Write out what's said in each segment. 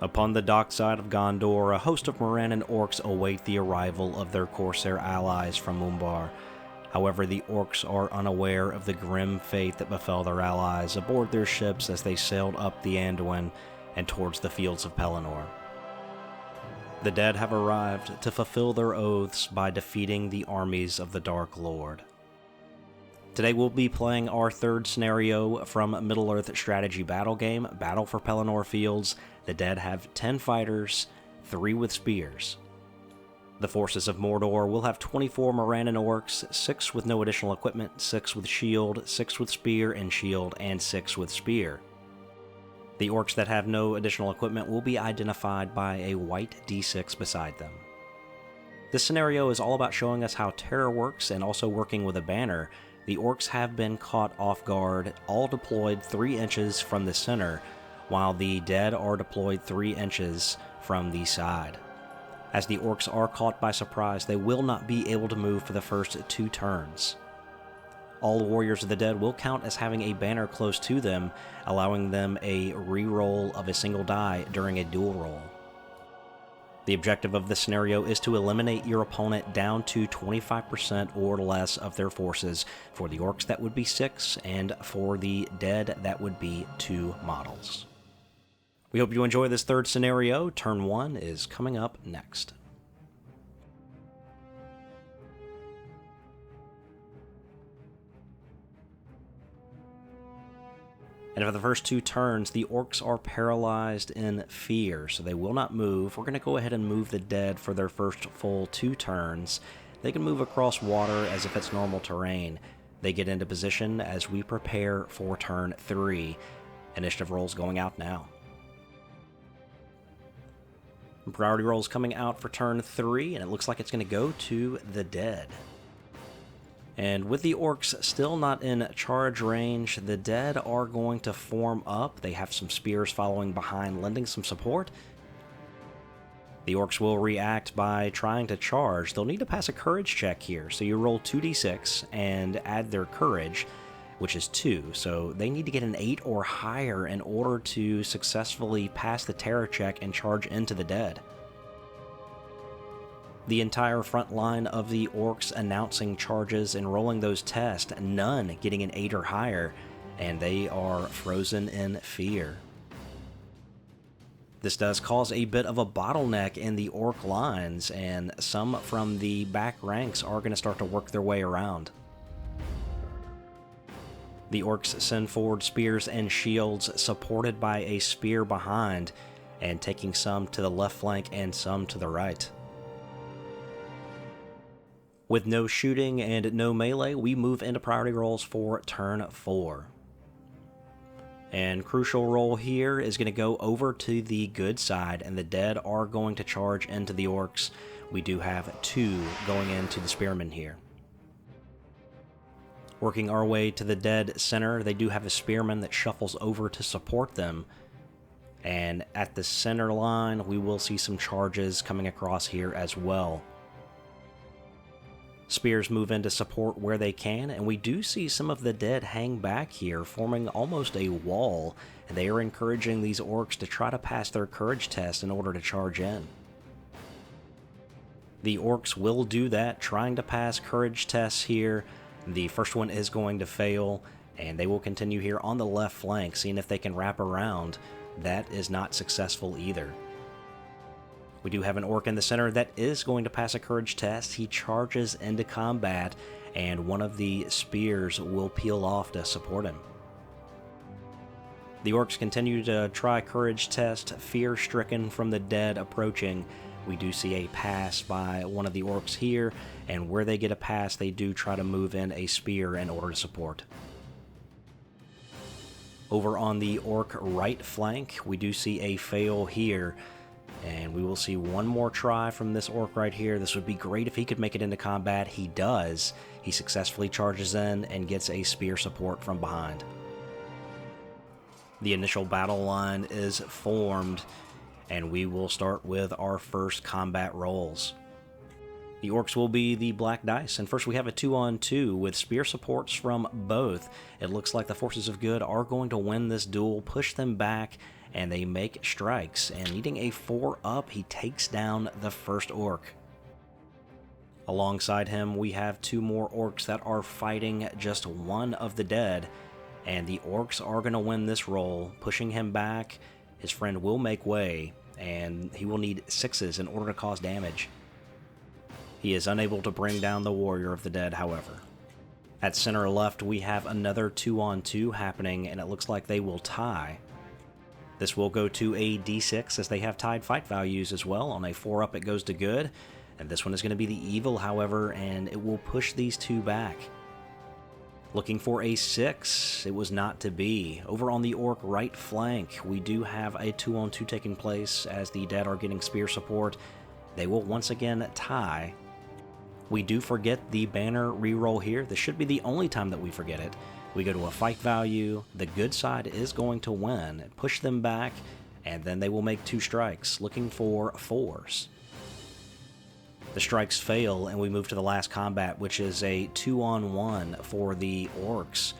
Upon the dock side of Gondor, a host of Morannon orcs await the arrival of their Corsair allies from Umbar. However, the orcs are unaware of the grim fate that befell their allies aboard their ships as they sailed up the Anduin and towards the fields of Pelennor. The dead have arrived to fulfill their oaths by defeating the armies of the Dark Lord. Today we'll be playing our third scenario from Middle-earth strategy battle game, Battle for Pelennor Fields. The dead have 10 fighters, 3 with spears. The forces of Mordor will have 24 Morannon orcs, 6 with no additional equipment, 6 with shield, 6 with spear and shield, and 6 with spear. The orcs that have no additional equipment will be identified by a white D6 beside them. This scenario is all about showing us how terror works and also working with a banner. The orcs have been caught off guard, all deployed 3 inches from the center, while the dead are deployed 3 inches from the side. As the orcs are caught by surprise, they will not be able to move for the first 2 turns. All warriors of the dead will count as having a banner close to them, allowing them a reroll of a single die during a duel roll. The objective of this scenario is to eliminate your opponent down to 25% or less of their forces. For the orcs that would be 6, and for the dead that would be 2 models. We hope you enjoy this third scenario. Turn 1 is coming up next. And for the first 2 turns, the orcs are paralyzed in fear, so they will not move. We're going to go ahead and move the dead for their first full 2 turns. They can move across water as if it's normal terrain. They get into position as we prepare for turn 3. Initiative rolls going out now. Priority rolls coming out for turn 3, and it looks like it's going to go to the dead. And with the orcs still not in charge range, the dead are going to form up. They have some spears following behind, lending some support. The orcs will react by trying to charge. They'll need to pass a courage check here, so you roll 2d6 and add their courage, which is 2, so they need to get an 8 or higher in order to successfully pass the terror check and charge into the dead. The entire front line of the orcs announcing charges and rolling those tests, none getting an 8 or higher, and they are frozen in fear. This does cause a bit of a bottleneck in the orc lines, and some from the back ranks are going to start to work their way around. The orcs send forward spears and shields, supported by a spear behind, and taking some to the left flank and some to the right. With no shooting and no melee, we move into priority rolls for turn 4. And crucial roll here is going to go over to the good side, and the dead are going to charge into the orcs. We do have 2 going into the spearmen here. Working our way to the dead center, they do have a spearman that shuffles over to support them. And at the center line, we will see some charges coming across here as well. Spears move in to support where they can, and we do see some of the dead hang back here, forming almost a wall. And they are encouraging these orcs to try to pass their courage test in order to charge in. The orcs will do that, trying to pass courage tests here. The first one is going to fail, and they will continue here on the left flank, seeing if they can wrap around. That is not successful either. We do have an orc in the center that is going to pass a courage test. He charges into combat, and one of the spears will peel off to support him. The orcs continue to try courage test, fear-stricken from the dead approaching. We do see a pass by one of the orcs here, and where they get a pass, they do try to move in a spear in order to support. Over on the orc right flank, we do see a fail here, and we will see one more try from this orc right here. This would be great if he could make it into combat. He does. He successfully charges in and gets a spear support from behind. The initial battle line is formed, and we will start with our first combat rolls. The orcs will be the black dice, and first we have a 2-on-2 with spear supports from both. It looks like the forces of good are going to win this duel, push them back, and they make strikes, and needing a 4 up, he takes down the first orc. Alongside him, we have 2 more orcs that are fighting just one of the dead, and the orcs are going to win this roll, pushing him back. His friend will make way, and he will need 6s in order to cause damage. He is unable to bring down the warrior of the dead, however. At center left, we have another 2-on-2 happening, and it looks like they will tie. This will go to a d6 as they have tied fight values as well. On a 4 up, it goes to good, and this one is going to be the evil, however, and it will push these 2 back. Looking for a 6, it was not to be. Over on the orc right flank, we do have a 2-on-2 taking place as the dead are getting spear support. They will once again tie. We do forget the banner reroll here. This should be the only time that we forget it. We go to a fight value, the good side is going to win, push them back, and then they will make 2 strikes, looking for 4s. The strikes fail, and we move to the last combat, which is a 2-on-1 for the orcs.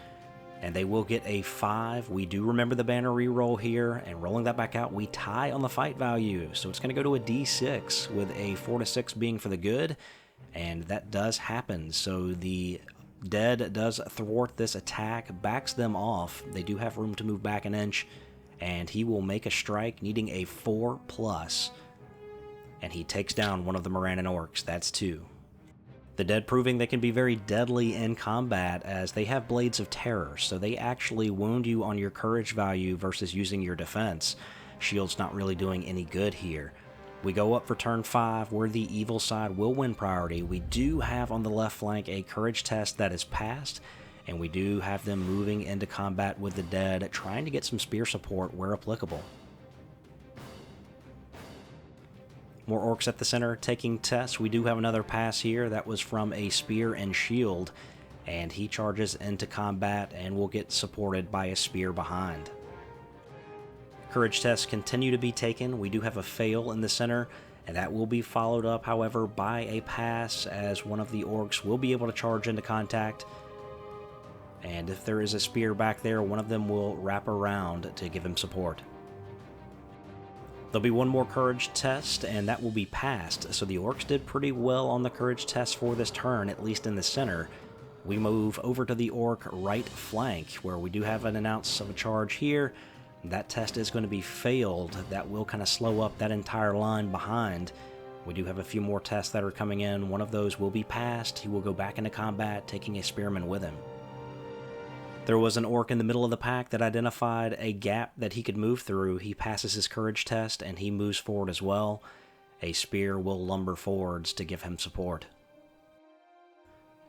And they will get a 5. We do remember the banner reroll here, and rolling that back out, we tie on the fight value. So it's going to go to a d6, with a 4 to 6 being for the good, and that does happen. So the dead does thwart this attack, backs them off. They do have room to move back an inch, and he will make a strike, needing a 4+. And he takes down one of the Morannon orcs. That's 2. The dead proving they can be very deadly in combat, as they have Blades of Terror, so they actually wound you on your courage value versus using your defense. Shield's not really doing any good here. We go up for turn 5, where the evil side will win priority. We do have on the left flank a courage test that is passed, and we do have them moving into combat with the dead, trying to get some spear support where applicable. More orcs at the center taking tests. We do have another pass here. That was from a spear and shield, and he charges into combat and will get supported by a spear behind. Courage tests continue to be taken. We do have a fail in the center, and that will be followed up, however, by a pass, as one of the orcs will be able to charge into contact. And if there is a spear back there, one of them will wrap around to give him support. There'll be one more courage test, and that will be passed. So the orcs did pretty well on the courage test for this turn, at least in the center. We move over to the orc right flank, where we do have an announce of a charge here. That test is going to be failed. That will kind of slow up that entire line behind. We do have a few more tests that are coming in. One of those will be passed. He will go back into combat, taking a spearman with him. There was an orc in the middle of the pack that identified a gap that he could move through. He passes his courage test, and he moves forward as well. A spear will lumber forwards to give him support.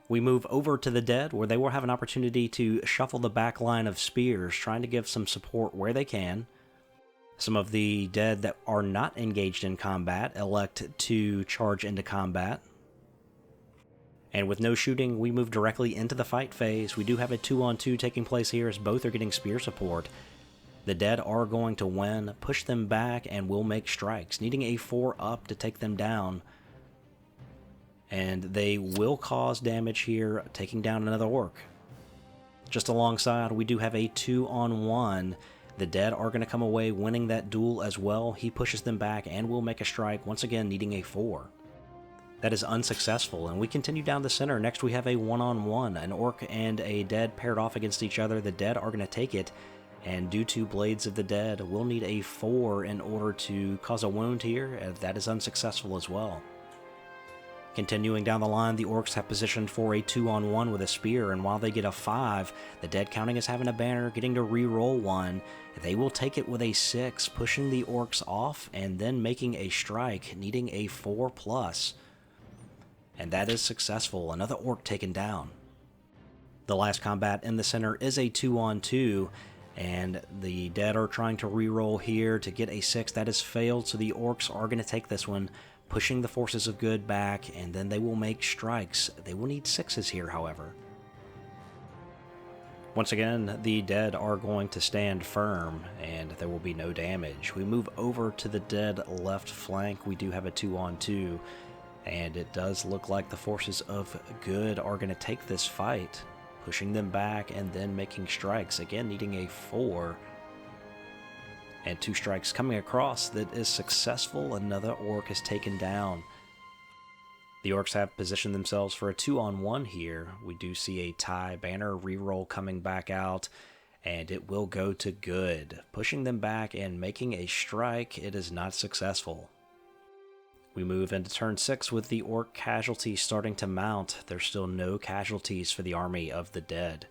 We move over to the dead, where they will have an opportunity to shuffle the back line of spears, trying to give some support where they can. Some of the dead that are not engaged in combat elect to charge into combat. And with no shooting, we move directly into the fight phase. We do have a 2-on-2 taking place here, as both are getting spear support. The dead are going to win, push them back, and will make strikes, needing a 4 up to take them down. And they will cause damage here, taking down another orc. Just alongside, we do have a 2-on-1. The dead are going to come away winning that duel as well. He pushes them back and will make a strike, once again needing a 4. That is unsuccessful, and we continue down the center. Next we have a 1-on-1. An orc and a dead paired off against each other. The dead are going to take it, and due to Blades of the Dead, we'll need a 4 in order to cause a wound here. That is unsuccessful as well. Continuing down the line, the orcs have positioned for a 2-on-1 with a spear, and while they get a 5, the dead counting as having a banner, getting to re-roll 1. They will take it with a 6, pushing the orcs off, and then making a strike, needing a 4+. And that is successful. Another orc taken down. The last combat in the center is a 2-on-2, and the dead are trying to re-roll here to get a 6. That has failed, so the orcs are going to take this one, pushing the forces of good back, and then they will make strikes. They will need 6s here, however. Once again, the dead are going to stand firm, and there will be no damage. We move over to the dead left flank. We do have a 2-on-2, and it does look like the forces of good are going to take this fight, pushing them back and then making strikes, again needing a 4. And 2 strikes coming across, that is successful. Another orc is taken down. The orcs have positioned themselves for a 2-on-1 here. We do see a tie banner reroll coming back out, and it will go to good. Pushing them back and making a strike, it is not successful. We move into turn 6 with the orc casualties starting to mount. There's still no casualties for the army of the dead.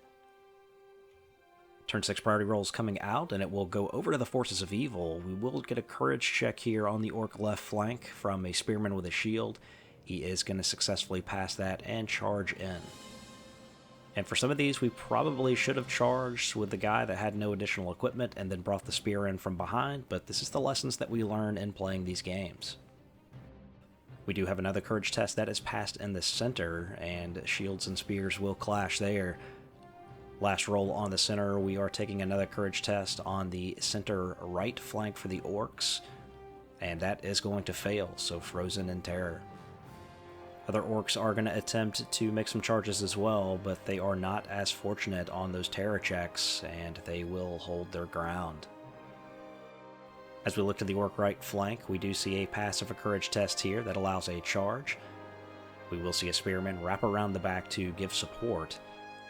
Turn 6 priority rolls coming out, and it will go over to the forces of evil. We will get a courage check here on the orc left flank from a spearman with a shield. He is going to successfully pass that and charge in. And for some of these, we probably should have charged with the guy that had no additional equipment and then brought the spear in from behind, but this is the lessons that we learn in playing these games. We do have another courage test that is passed in the center, and shields and spears will clash there. Last roll on the center, we are taking another courage test on the center right flank for the orcs, and that is going to fail, so frozen in terror. Other orcs are going to attempt to make some charges as well, but they are not as fortunate on those terror checks, and they will hold their ground. As we look to the orc right flank, we do see a pass of a courage test here that allows a charge. We will see a spearman wrap around the back to give support,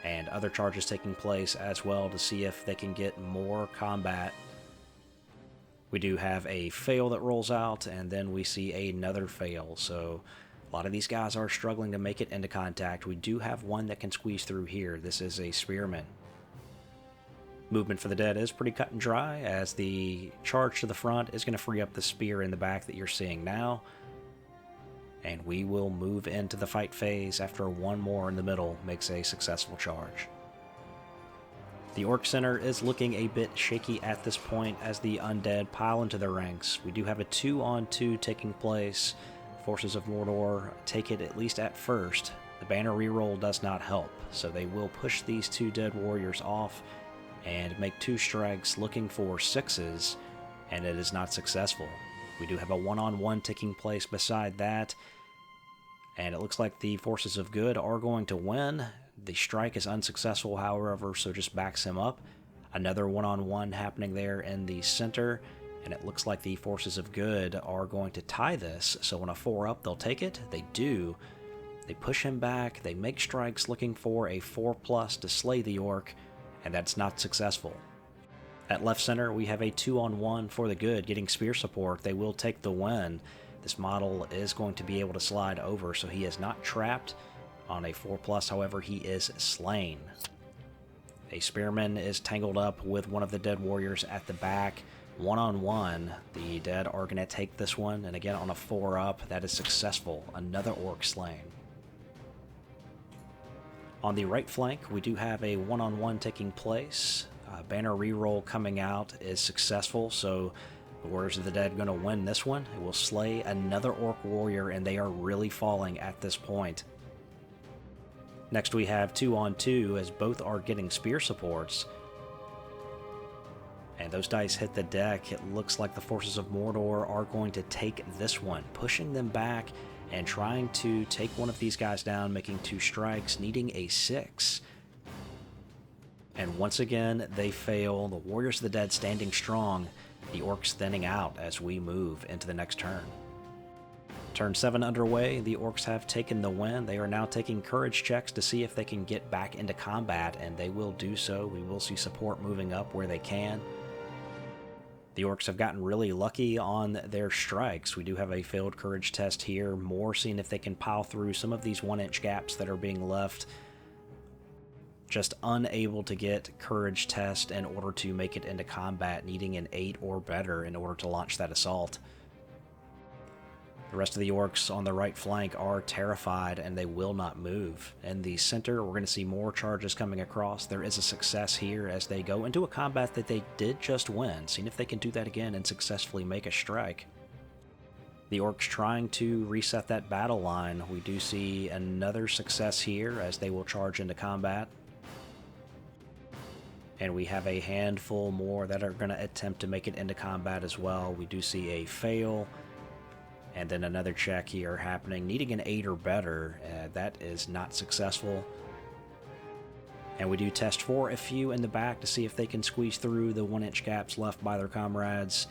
and other charges taking place as well to see if they can get more combat. We do have a fail that rolls out, and then we see another fail, so a lot of these guys are struggling to make it into contact. We do have one that can squeeze through here. This is a spearman. Movement for the dead is pretty cut and dry, as the charge to the front is going to free up the spear in the back that you're seeing now. And we will move into the fight phase after one more in the middle makes a successful charge. The orc center is looking a bit shaky at this point as the undead pile into their ranks. We do have a 2-on-2 taking place. Forces of Mordor take it at least at first. The banner reroll does not help, so they will push these 2 dead warriors off and make 2 strikes looking for 6s, and it is not successful. We do have a 1-on-1 taking place beside that, and it looks like the forces of good are going to win. The strike is unsuccessful, however, so just backs him up. Another 1-on-1 happening there in the center, and it looks like the forces of good are going to tie this, so on a 4-up they'll take it. They do. They push him back, they make strikes looking for a 4+ to slay the orc, and that's not successful. At left center we have a 2-on-1 for the good, getting spear support. They will take the win. This model is going to be able to slide over, so he is not trapped. On a 4+, however, he is slain. A spearman is tangled up with one of the dead warriors at the back. 1-on-1, the dead are going to take this one, and again on a 4-up, that is successful. Another orc slain. On the right flank, we do have a 1-on-1 taking place. Banner reroll coming out is successful, so the Warriors of the Dead are going to win this one. It will slay another orc warrior, and they are really falling at this point. Next we have 2-on-2, as both are getting spear supports. And those dice hit the deck. It looks like the forces of Mordor are going to take this one, pushing them back and trying to take one of these guys down, making 2 strikes, needing a 6. And once again, they fail. The Warriors of the Dead standing strong, the orcs thinning out as we move into the next turn. Turn 7 underway, the orcs have taken the win. They are now taking courage checks to see if they can get back into combat, and they will do so. We will see support moving up where they can. The orcs have gotten really lucky on their strikes. We do have a failed courage test here, more seeing if they can pile through some of these 1-inch gaps that are being left. Just unable to get courage test in order to make it into combat, needing an 8 or better in order to launch that assault. The rest of the orcs on the right flank are terrified, and they will not move. In the center, we're going to see more charges coming across. There is a success here as they go into a combat that they did just win, seeing if they can do that again and successfully make a strike. The orcs trying to reset that battle line. We do see another success here as they will charge into combat. And we have a handful more that are going to attempt to make it into combat as well. We do see a fail. And then another check here happening, needing an 8 or better. That is not successful. And we do test for a few in the back to see if they can squeeze through the 1-inch gaps left by their comrades,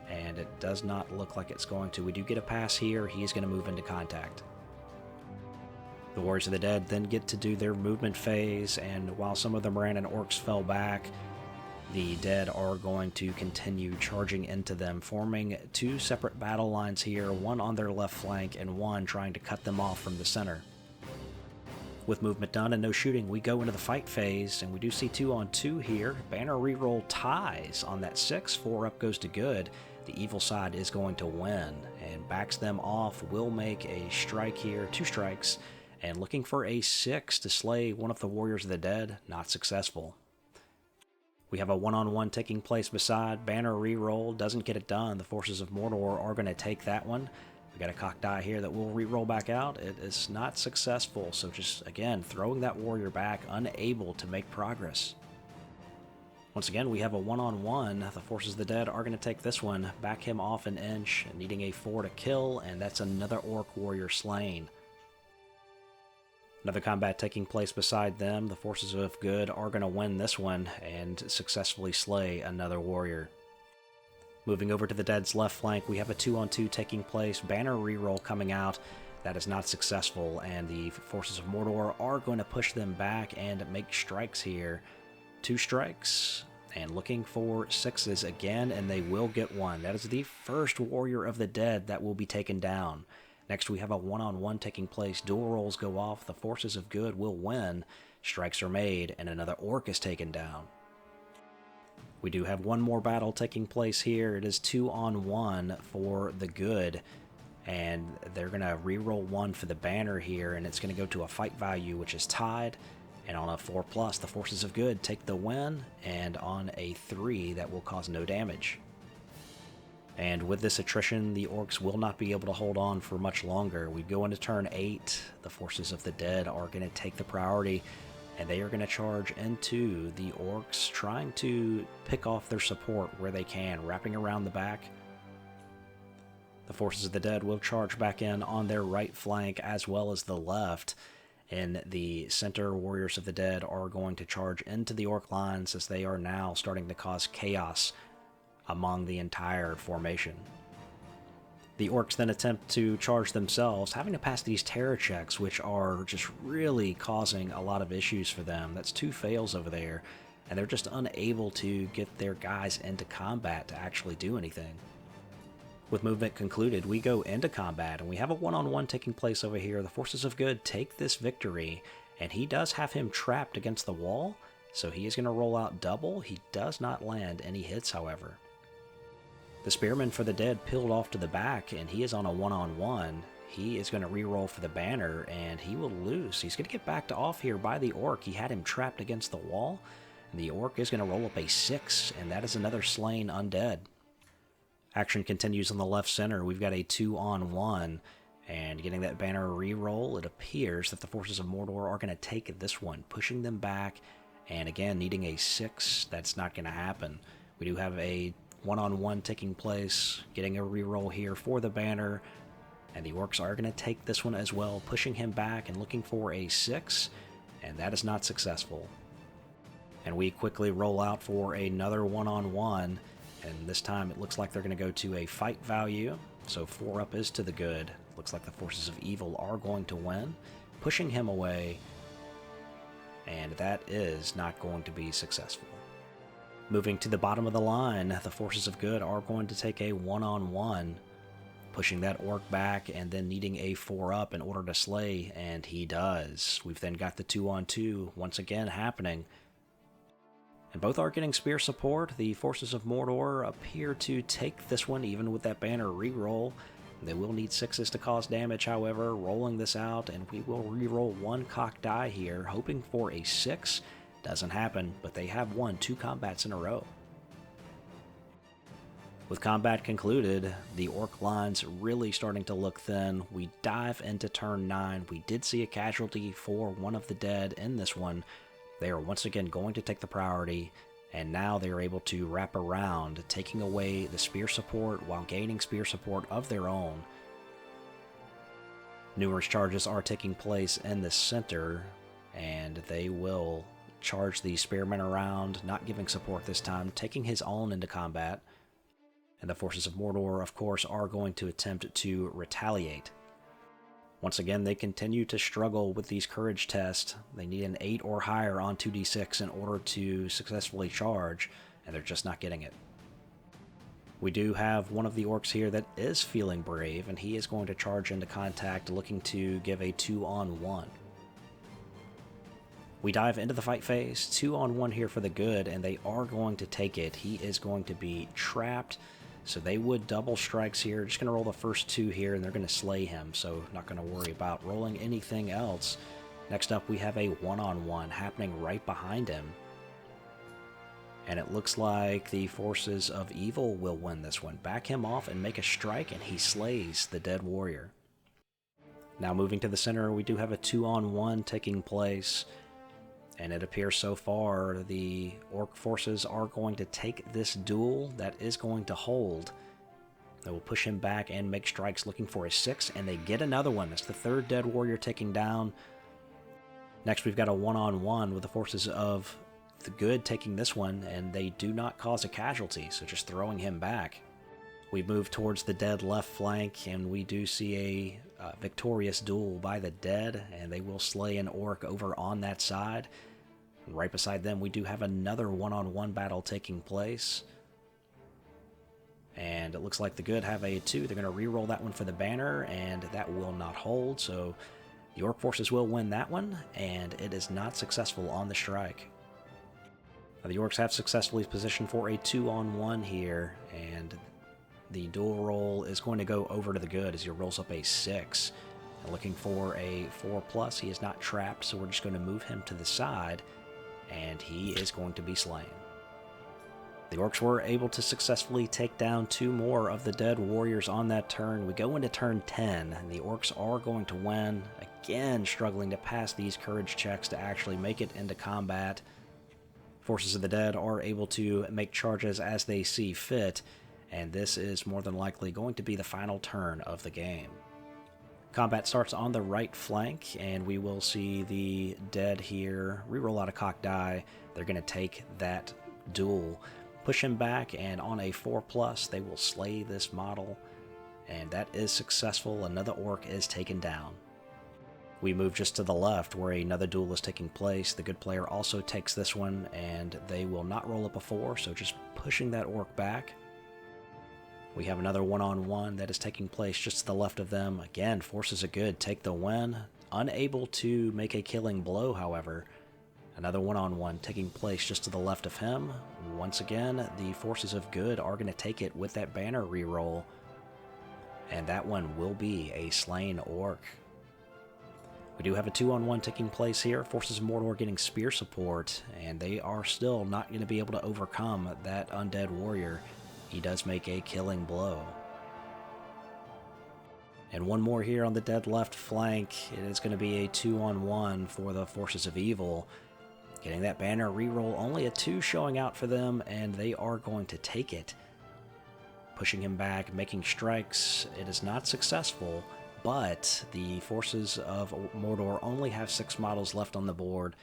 and it does not look like it's going to. We do get a pass here. He is going to move into contact. The Warriors of the Dead then get to do their movement phase, and while some of the Moran and Orcs fell back, the Dead are going to continue charging into them, forming two separate battle lines here, one on their left flank and one trying to cut them off from the center. With movement done and no shooting, we go into the fight phase, and we do see 2-on-2 here. Banner reroll ties on that 6, 4 up goes to good. The evil side is going to win, and backs them off, will make a strike here, 2 strikes, and looking for a 6 to slay one of the Warriors of the Dead, not successful. We have a 1-on-1 taking place beside. Banner reroll, doesn't get it done. The forces of Mordor are going to take that one. We got a cock die here that will re-roll back out. It is not successful, so just, again, throwing that warrior back, unable to make progress. Once again, we have a 1-on-1. The forces of the Dead are going to take this one, back him off an inch, needing a 4 to kill, and that's another orc warrior slain. Another combat taking place beside them. The forces of good are going to win this one and successfully slay another warrior. Moving over to the Dead's left flank, we have a 2-on-2 taking place. Banner reroll coming out. That is not successful, and the forces of Mordor are going to push them back and make strikes here. 2 strikes, and looking for 6s again, and they will get one. That is the first warrior of the Dead that will be taken down. Next, we have a 1-on-1 taking place. Dual rolls go off. The forces of good will win. Strikes are made, and another orc is taken down. We do have one more battle taking place here. It is 2-on-1 for the good, and they're going to reroll 1 for the banner here, and it's going to go to a fight value, which is tied. And on a 4+, the forces of good take the win, and on a 3, that will cause no damage. And with this attrition, the orcs will not be able to hold on for much longer. We go into turn 8. The forces of the Dead are going to take the priority, and they are going to charge into the orcs, trying to pick off their support where they can, wrapping around the back. The forces of the Dead will charge back in on their right flank as well as the left. In the center, Warriors of the Dead are going to charge into the orc lines as they are now starting to cause chaos among the entire formation. The orcs then attempt to charge themselves, having to pass these terror checks, which are just really causing a lot of issues for them. That's 2 fails over there, and they're just unable to get their guys into combat to actually do anything. With movement concluded, we go into combat, and we have a 1-on-1 taking place over here. The forces of good take this victory, and he does have him trapped against the wall, so he is going to roll out double. He does not land any hits, however. The Spearman for the Dead peeled off to the back, and he is on a 1-on-1. He is going to reroll for the banner, and he will lose. He's going to get backed off here by the orc. He had him trapped against the wall, and the orc is going to roll up a 6, and that is another slain undead. Action continues on the left center. We've got a 2-on-1, and getting that banner reroll, it appears that the forces of Mordor are going to take this one, pushing them back, and again, needing a 6. That's not going to happen. We do have a 1-on-1 taking place, getting a reroll here for the banner, and the orcs are going to take this one as well, pushing him back and looking for a 6, and that is not successful. And we quickly roll out for another 1-on-1, and this time it looks like they're going to go to a fight value, so 4 up is to the good. Looks like the forces of evil are going to win, pushing him away, and that is not going to be successful. Moving to the bottom of the line, the forces of good are going to take a 1-on-1, pushing that orc back and then needing a 4 up in order to slay, and he does. We've then got the 2-on-2 once again happening, and both are getting spear support. The forces of Mordor appear to take this one even with that banner reroll. They will need 6s to cause damage, however, rolling this out, and we will reroll 1 cock die here, hoping for a 6. Doesn't happen, but they have won 2 combats in a row. With combat concluded, the orc lines really starting to look thin. We dive into turn 9. We did see a casualty for one of the Dead in this one. They are once again going to take the priority, and now they are able to wrap around, taking away the spear support while gaining spear support of their own. Numerous charges are taking place in the center, and they will charge the spearmen around, not giving support this time, taking his own into combat. And the forces of Mordor, of course, are going to attempt to retaliate. Once again, they continue to struggle with these courage tests. They need an 8 or higher on 2d6 in order to successfully charge, and they're just not getting it. We do have one of the orcs here that is feeling brave, and he is going to charge into contact, looking to give a 2-on-1. We dive into the fight phase, 2-on-1 here for the good, and they are going to take it. He is going to be trapped, so they would double strikes here. Just going to roll the first 2 here, and they're going to slay him, so not going to worry about rolling anything else. Next up, we have a 1-on-1 happening right behind him. And it looks like the forces of evil will win this one. Back him off and make a strike, and he slays the dead warrior. Now moving to the center, we do have a 2-on-1 taking place. And it appears so far the orc forces are going to take this duel that is going to hold. They will push him back and make strikes looking for a 6, and they get another one. That's the 3rd dead warrior taking down. Next we've got a 1-on-1 with the forces of the good taking this one, and they do not cause a casualty, so just throwing him back. We move towards the dead left flank, and we do see a victorious duel by the dead, and they will slay an orc over on that side. And right beside them, we do have another 1-on-1 battle taking place. And it looks like the good have a 2. They're going to re-roll that one for the banner, and that will not hold, so the orc forces will win that one, and it is not successful on the strike. Now, the orcs have successfully positioned for a 2-on-1 here, and the dual roll is going to go over to the good as he rolls up a 6. And looking for a 4+, he is not trapped, so we're just going to move him to the side, and he is going to be slain. The orcs were able to successfully take down 2 more of the dead warriors on that turn. We go into turn 10, and the orcs are going to win, again struggling to pass these courage checks to actually make it into combat. Forces of the dead are able to make charges as they see fit, and this is more than likely going to be the final turn of the game. Combat starts on the right flank, and we will see the dead here reroll out a cocked die. They're going to take that duel, push him back, and on a 4+, they will slay this model, and that is successful. Another orc is taken down. We move just to the left where another duel is taking place. The good player also takes this one, and they will not roll up a 4, so just pushing that orc back. We have another 1-on-1 that is taking place just to the left of them. Again, forces of good take the win. Unable to make a killing blow, however. Another 1-on-1 taking place just to the left of him. Once again, the forces of good are going to take it with that banner reroll. And that one will be a slain orc. We do have a 2-on-1 taking place here. Forces of Mordor getting spear support, and they are still not going to be able to overcome that undead warrior. He does make a killing blow. And one more here on the dead left flank. It is going to be a 2-on-1 for the forces of evil. Getting that banner reroll, only a 2 showing out for them, and they are going to take it. Pushing him back, making strikes. It is not successful. But the forces of Mordor only have 6 models left on the board.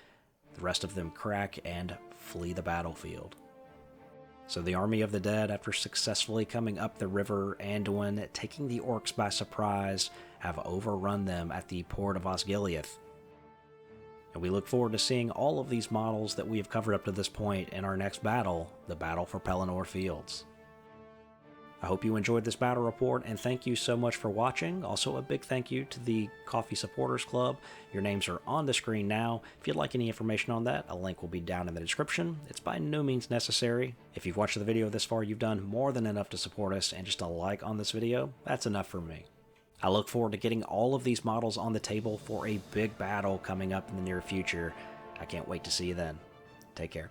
The rest of them crack and flee the battlefield. So the army of the dead, after successfully coming up the River Anduin, taking the orcs by surprise, have overrun them at the port of Osgiliath. And we look forward to seeing all of these models that we have covered up to this point in our next battle, the Battle for Pelennor Fields. I hope you enjoyed this battle report, and thank you so much for watching. Also, a big thank you to the Coffee Supporters Club. Your names are on the screen now. If you'd like any information on that, a link will be down in the description. It's by no means necessary. If you've watched the video this far, you've done more than enough to support us, and just a like on this video, that's enough for me. I look forward to getting all of these models on the table for a big battle coming up in the near future. I can't wait to see you then. Take care.